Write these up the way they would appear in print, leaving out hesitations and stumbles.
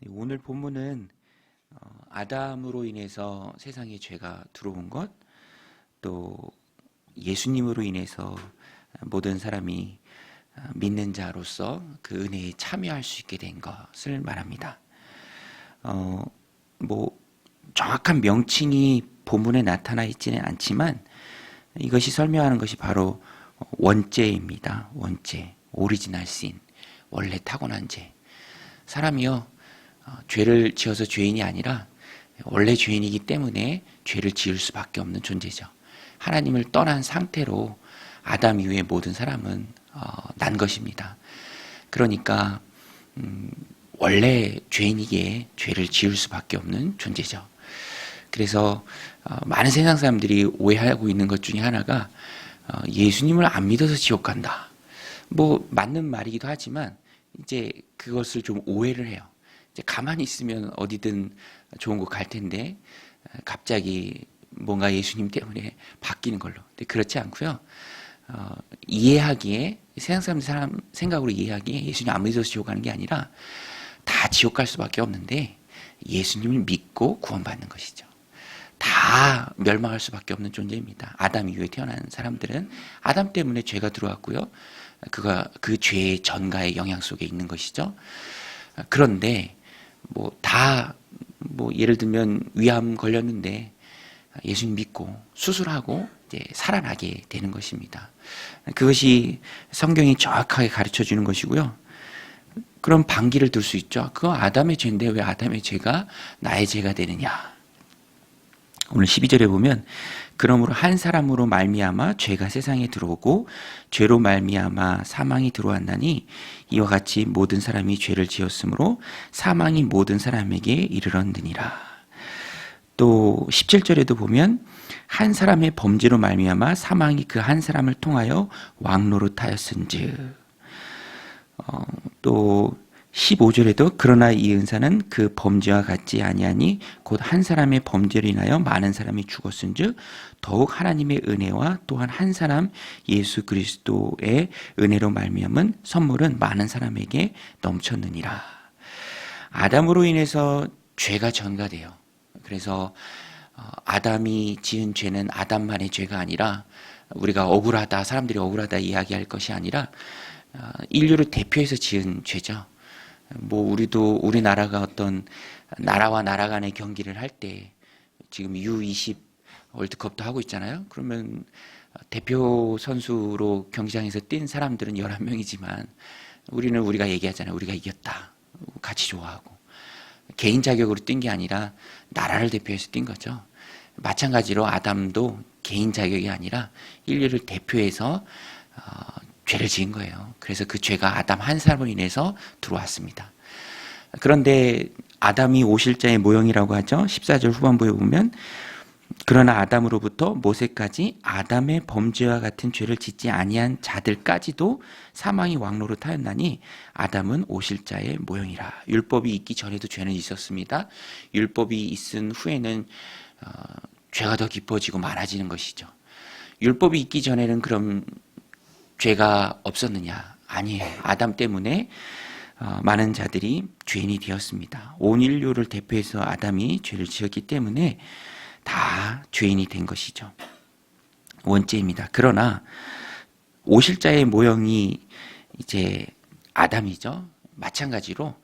오늘 본문은 아담으로 인해서 세상에 죄가 들어온 것, 또 예수님으로 인해서 모든 사람이 믿는 자로서 그 은혜에 참여할 수 있게 된 것을 말합니다. 뭐 정확한 명칭이 본문에 나타나 있지는 않지만 이것이 설명하는 것이 바로 원죄입니다. 원죄, 오리지널 신, 원래 타고난 죄. 사람이요, 죄를 지어서 죄인이 아니라 원래 죄인이기 때문에 죄를 지을 수밖에 없는 존재죠. 하나님을 떠난 상태로 아담 이후의 모든 사람은 난 것입니다. 그러니까 원래 죄인이기에 죄를 지을 수밖에 없는 존재죠. 그래서 많은 세상 사람들이 오해하고 있는 것 중에 하나가 예수님을 안 믿어서 지옥 간다. 뭐 맞는 말이기도 하지만 이제 그것을 좀 오해를 해요. 이제 가만히 있으면 어디든 좋은 곳 갈 텐데 갑자기 뭔가 예수님 때문에 바뀌는 걸로. 근데 그렇지 않고요. 이해하기에 세상 사람 생각으로 이해하기에 예수님 안 믿어서 지옥 가는 게 아니라 다 지옥 갈 수밖에 없는데 예수님을 믿고 구원받는 것이죠. 다 멸망할 수밖에 없는 존재입니다. 아담 이후에 태어난 사람들은 아담 때문에 죄가 들어왔고요. 그가 그 죄의 전가의 영향 속에 있는 것이죠. 그런데 예를 들면 위암 걸렸는데 예수님 믿고 수술하고 이제 살아나게 되는 것입니다. 그것이 성경이 정확하게 가르쳐 주는 것이고요. 그럼 반기를 들 수 있죠. 그거 아담의 죄인데 왜 아담의 죄가 나의 죄가 되느냐. 오늘 12절에 보면 그러므로 한 사람으로 말미암아 죄가 세상에 들어오고 죄로 말미암아 사망이 들어왔나니 이와 같이 모든 사람이 죄를 지었으므로 사망이 모든 사람에게 이르렀느니라. 또 17절에도 보면 한 사람의 범죄로 말미암아 사망이 그 한 사람을 통하여 왕노릇하였은즉. 또 15절에도 그러나 이 은사는 그 범죄와 같지 아니하니 곧 한 사람의 범죄로 인하여 많은 사람이 죽었은즉 더욱 하나님의 은혜와 또한 한 사람 예수 그리스도의 은혜로 말미암은 선물은 많은 사람에게 넘쳤느니라. 아담으로 인해서 죄가 전가돼요. 그래서 아담이 지은 죄는 아담만의 죄가 아니라 우리가 억울하다, 사람들이 억울하다 이야기할 것이 아니라 인류를 대표해서 지은 죄죠. 우리나라가 어떤 나라와 나라 간의 경기를 할 때 지금 U20 월드컵도 하고 있잖아요. 그러면 대표 선수로 경기장에서 뛴 사람들은 11명이지만 우리가 얘기하잖아요. 우리가 이겼다. 같이 좋아하고. 개인 자격으로 뛴 게 아니라 나라를 대표해서 뛴 거죠. 마찬가지로 아담도 개인 자격이 아니라 인류를 대표해서 죄를 지은 거예요. 그래서 그 죄가 아담 한 사람으로 인해서 들어왔습니다. 그런데 아담이 오실자의 모형이라고 하죠. 14절 후반부에 보면 그러나 아담으로부터 모세까지 아담의 범죄와 같은 죄를 짓지 아니한 자들까지도 사망이 왕노릇하였나니 아담은 오실자의 모형이라. 율법이 있기 전에도 죄는 있었습니다. 율법이 있은 후에는 죄가 더 깊어지고 많아지는 것이죠. 율법이 있기 전에는 그럼 죄가 없었느냐? 아니에요. 아담 때문에 많은 자들이 죄인이 되었습니다. 온 인류를 대표해서 아담이 죄를 지었기 때문에 다 죄인이 된 것이죠. 원죄입니다. 그러나 오실자의 모형이 이제 아담이죠. 마찬가지로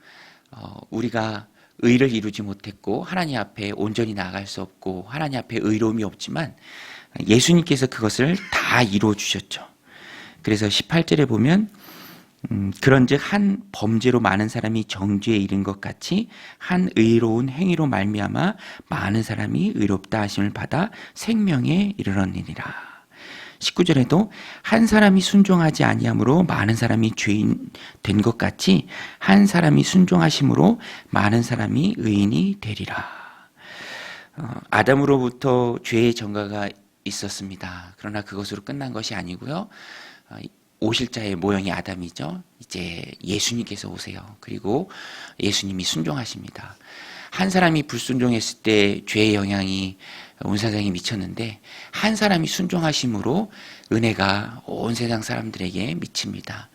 우리가 의를 이루지 못했고 하나님 앞에 온전히 나아갈 수 없고 하나님 앞에 의로움이 없지만 예수님께서 그것을 다 이루어 주셨죠. 그래서 18절에 보면 그런즉 한 범죄로 많은 사람이 정죄에 이른 것 같이 한 의로운 행위로 말미암아 많은 사람이 의롭다 하심을 받아 생명에 이르렀느니라. 19절에도 한 사람이 순종하지 아니함으로 많은 사람이 죄인 된 것 같이 한 사람이 순종하심으로 많은 사람이 의인이 되리라. 아담으로부터 죄의 전가가 있었습니다. 그러나 그것으로 끝난 것이 아니고요. 오실자의 모형이 아담이죠. 이제 예수님께서 오세요. 그리고 예수님이 순종하십니다. 한 사람이 불순종했을 때 죄의 영향이 온 세상에 미쳤는데 한 사람이 순종하심으로 은혜가 온 세상 사람들에게 미칩니다.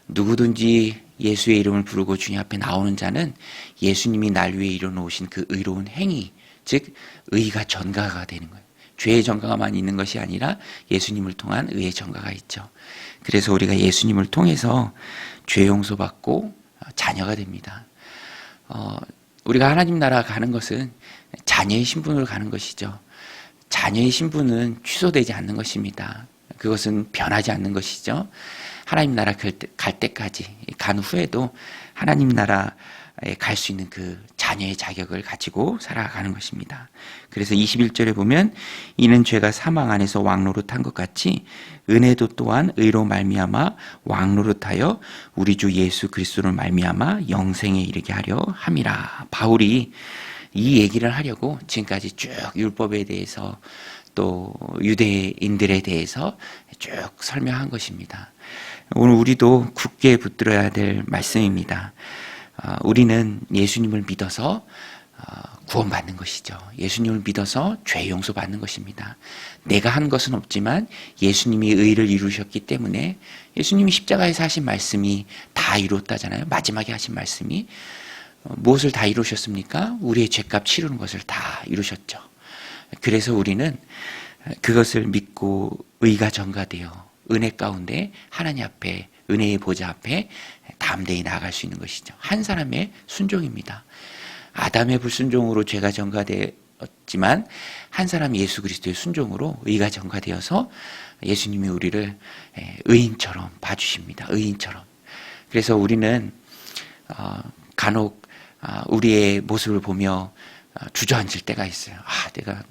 누구든지 예수의 이름을 부르고 주님 앞에 나오는 자는 예수님이 날 위해 이뤄놓으신 그 의로운 행위, 즉 의가 전가가 되는 거예요. 죄의 전가가만 있는 것이 아니라 예수님을 통한 의의 전가가 있죠. 그래서 우리가 예수님을 통해서 죄 용서받고 자녀가 됩니다. 우리가 하나님 나라 가는 것은 자녀의 신분으로 가는 것이죠. 자녀의 신분은 취소되지 않는 것입니다. 그것은 변하지 않는 것이죠. 하나님 나라 갈 때까지 간 후에도 하나님 나라에 갈 수 있는 그 자녀의 자격을 가지고 살아가는 것입니다. 그래서 21절에 보면 이는 죄가 사망 안에서 왕노릇한 것 같이 은혜도 또한 의로 말미암아 왕노릇하여 우리 주 예수 그리스도를 말미암아 영생에 이르게 하려 함이라. 바울이 이 얘기를 하려고 지금까지 쭉 율법에 대해서 또 유대인들에 대해서 쭉 설명한 것입니다. 오늘 우리도 굳게 붙들어야 될 말씀입니다. 우리는 예수님을 믿어서 구원받는 것이죠. 예수님을 믿어서 죄 용서받는 것입니다. 내가 한 것은 없지만 예수님이 의를 이루셨기 때문에 예수님이 십자가에서 하신 말씀이 다 이루었다잖아요. 마지막에 하신 말씀이 무엇을 다 이루셨습니까? 우리의 죄값 치르는 것을 다 이루셨죠. 그래서 우리는 그것을 믿고 의가 전가되어 은혜 가운데 하나님 앞에 은혜의 보좌 앞에 담대히 나아갈 수 있는 것이죠. 한 사람의 순종입니다. 아담의 불순종으로 죄가 전가되었지만 한 사람 예수 그리스도의 순종으로 의가 전가되어서 예수님이 우리를 의인처럼 봐주십니다. 의인처럼. 그래서 우리는 간혹 우리의 모습을 보며 주저앉을 때가 있어요. 내가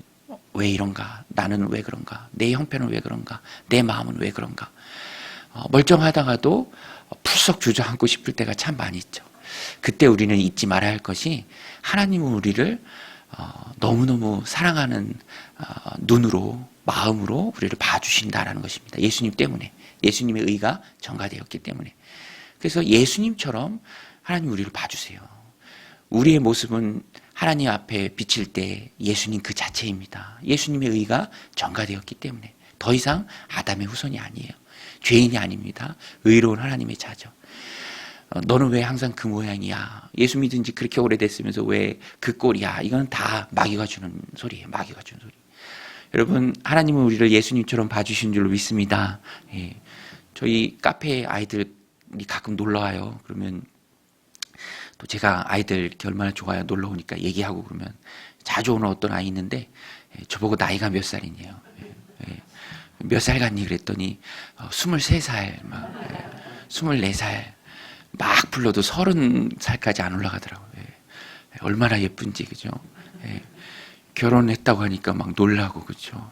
왜 이런가? 나는 왜 그런가? 내 형편은 왜 그런가? 내 마음은 왜 그런가? 멀쩡하다가도 풀썩 주저앉고 싶을 때가 참 많이 있죠. 그때 우리는 잊지 말아야 할 것이 하나님은 우리를 너무너무 사랑하는 눈으로 마음으로 우리를 봐주신다라는 것입니다. 예수님 때문에. 예수님의 의가 전가되었기 때문에. 그래서 예수님처럼 하나님 우리를 봐주세요. 우리의 모습은 하나님 앞에 비칠 때 예수님 그 자체입니다. 예수님의 의가 전가되었기 때문에 더 이상 아담의 후손이 아니에요. 죄인이 아닙니다. 의로운 하나님의 자죠. 너는 왜 항상 그 모양이야? 예수 믿은 지 그렇게 오래됐으면서 왜 그 꼴이야? 이건 다 마귀가 주는 소리예요. 마귀가 주는 소리. 여러분, 하나님은 우리를 예수님처럼 봐주신 줄로 믿습니다. 예. 저희 카페에 아이들이 가끔 놀러 와요. 그러면 또 제가 아이들 이렇게 얼마나 좋아요. 놀러 오니까 얘기하고 그러면 자주 오는 어떤 아이 있는데 저보고 나이가 몇 살이냐요. 몇 살 같니? 그랬더니 23살, 24살 막 불러도 30살까지 안 올라가더라고요. 얼마나 예쁜지, 그죠? 결혼했다고 하니까 막 놀라고, 그죠?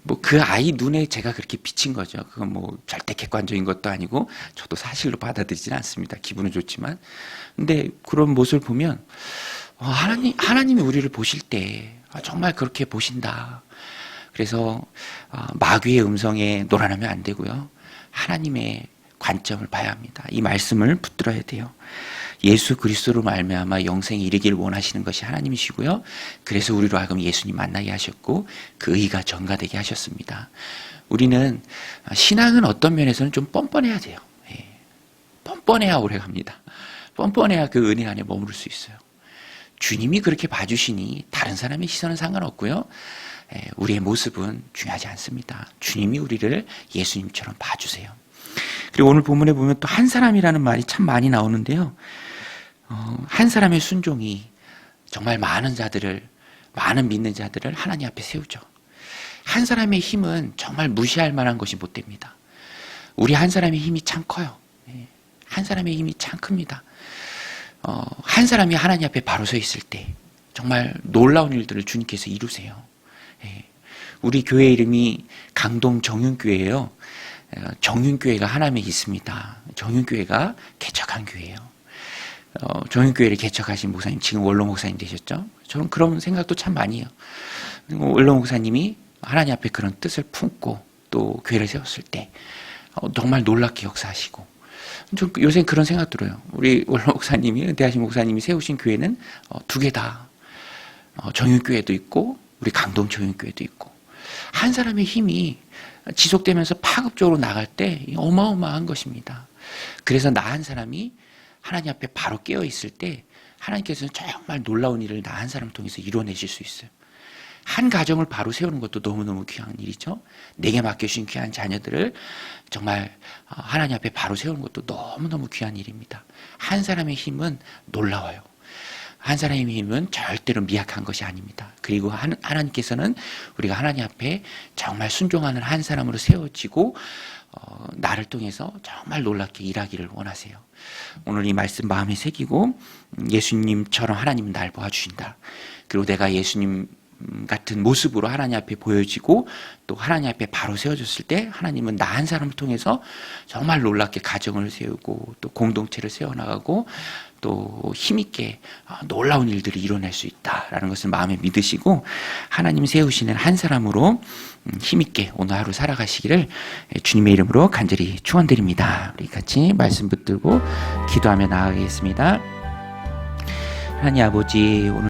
뭐 그 아이 눈에 제가 그렇게 비친 거죠. 그건 뭐 절대 객관적인 것도 아니고 저도 사실로 받아들이지는 않습니다. 기분은 좋지만. 근데 그런 모습을 보면 하나님이 우리를 보실 때 정말 그렇게 보신다. 그래서 마귀의 음성에 놀아나면 안 되고요. 하나님의 관점을 봐야 합니다. 이 말씀을 붙들어야 돼요. 예수 그리스도로 말미암아 영생에 이르기를 원하시는 것이 하나님이시고요. 그래서 우리로 하여금 예수님 만나게 하셨고 그 의가 전가되게 하셨습니다. 우리는 신앙은 어떤 면에서는 좀 뻔뻔해야 돼요. 뻔뻔해야 오래갑니다. 뻔뻔해야 그 은혜 안에 머무를 수 있어요. 주님이 그렇게 봐주시니 다른 사람의 시선은 상관없고요. 우리의 모습은 중요하지 않습니다. 주님이 우리를 예수님처럼 봐주세요. 그리고 오늘 본문에 보면 또 한 사람이라는 말이 참 많이 나오는데요. 한 사람의 순종이 정말 많은 믿는 자들을 하나님 앞에 세우죠. 한 사람의 힘은 정말 무시할 만한 것이 못 됩니다. 우리 한 사람의 힘이 참 커요. 한 사람의 힘이 참 큽니다. 한 사람이 하나님 앞에 바로 서 있을 때 정말 놀라운 일들을 주님께서 이루세요. 우리 교회 이름이 강동 정윤교회예요. 정윤교회가 하남에 있습니다. 정윤교회가 개척한 교회예요. 정윤교회를 개척하신 목사님, 지금 원로 목사님 되셨죠? 저는 그런 생각도 참 많이 해요. 원로 목사님이 하나님 앞에 그런 뜻을 품고 또 교회를 세웠을 때 정말 놀랍게 역사하시고, 좀 요새 그런 생각 들어요. 우리 원로 목사님이, 은퇴하신 목사님이 세우신 교회는 두 개 다 정윤교회도 있고 우리 강동 정윤교회도 있고, 한 사람의 힘이 지속되면서 파급적으로 나갈 때 어마어마한 것입니다. 그래서 나 한 사람이 하나님 앞에 바로 깨어 있을 때 하나님께서는 정말 놀라운 일을 나 한 사람 통해서 이뤄내실 수 있어요. 한 가정을 바로 세우는 것도 너무너무 귀한 일이죠. 내게 맡겨주신 귀한 자녀들을 정말 하나님 앞에 바로 세우는 것도 너무너무 귀한 일입니다. 한 사람의 힘은 놀라워요. 한 사람의 힘은 절대로 미약한 것이 아닙니다. 그리고 하나님께서는 우리가 하나님 앞에 정말 순종하는 한 사람으로 세워지고 나를 통해서 정말 놀랍게 일하기를 원하세요. 오늘 이 말씀 마음에 새기고 예수님처럼 하나님은 날 도와주신다. 그리고 내가 예수님 같은 모습으로 하나님 앞에 보여지고 또 하나님 앞에 바로 세워졌을 때 하나님은 나 한 사람을 통해서 정말 놀랍게 가정을 세우고 또 공동체를 세워나가고 또 힘있게 놀라운 일들을 이뤄낼 수 있다라는 것을 마음에 믿으시고 하나님 세우시는 한 사람으로 힘있게 오늘 하루 살아가시기를 주님의 이름으로 간절히 축원드립니다. 우리 같이 말씀 붙들고 기도하며 나아가겠습니다. 하나님 아버지, 오늘